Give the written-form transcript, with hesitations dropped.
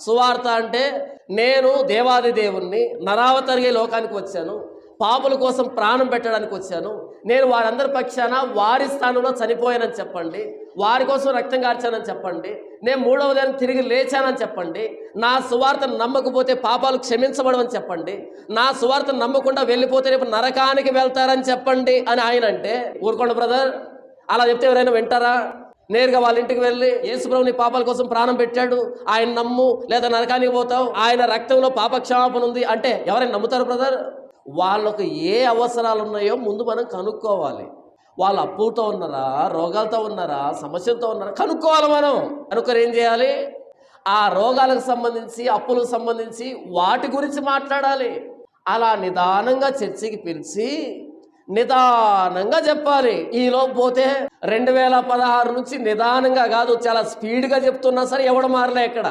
సువార్త అంటే నేను దేవాది దేవుణ్ణి నరావతరిగే లోకానికి వచ్చాను, పాపుల కోసం ప్రాణం పెట్టడానికి వచ్చాను, నేను వారందరి పక్షాన వారి స్థానంలో చనిపోయానని చెప్పండి, వారి కోసం రక్తం కార్చానని చెప్పండి, నేను మూడవ దినం తిరిగి లేచానని చెప్పండి, నా సువార్తను నమ్మకపోతే పాపాలు క్షమించబడమని చెప్పండి, నా సువార్తను నమ్మకుండా వెళ్ళిపోతే రేపు నరకానికి వెళ్తారని చెప్పండి అని ఆయన అంటే ఊరుకోండి బ్రదర్. అలా చెప్తే ఎవరైనా వింటారా? నేరుగా వాళ్ళ ఇంటికి వెళ్ళి యేసుప్రభు నీ పాపాల కోసం ప్రాణం పెట్టాడు, ఆయన నమ్ము లేదా నరకానికి పోతావు, ఆయన రక్తంలో పాపక్షమాపణ ఉంది అంటే ఎవరైనా నమ్ముతారు బ్రదర్? వాళ్ళకు ఏ అవసరాలు ఉన్నాయో ముందు మనం కనుక్కోవాలి. వాళ్ళు అప్పులతో ఉన్నారా, రోగాలతో ఉన్నారా, సమస్యలతో ఉన్నారా కనుక్కోవాలి. మనం కనుక్కొని ఏం చేయాలి? ఆ రోగాలకు సంబంధించి అప్పులకు సంబంధించి వాటి గురించి మాట్లాడాలి. అలా నిదానంగా చర్చికి పిలిచి నిదానంగా చెప్పాలి. ఈలోపు పోతే 2016 నుంచి నిదానంగా కాదు చాలా స్పీడ్గా చెప్తున్నా సరే ఎవడు మారలే ఇక్కడ.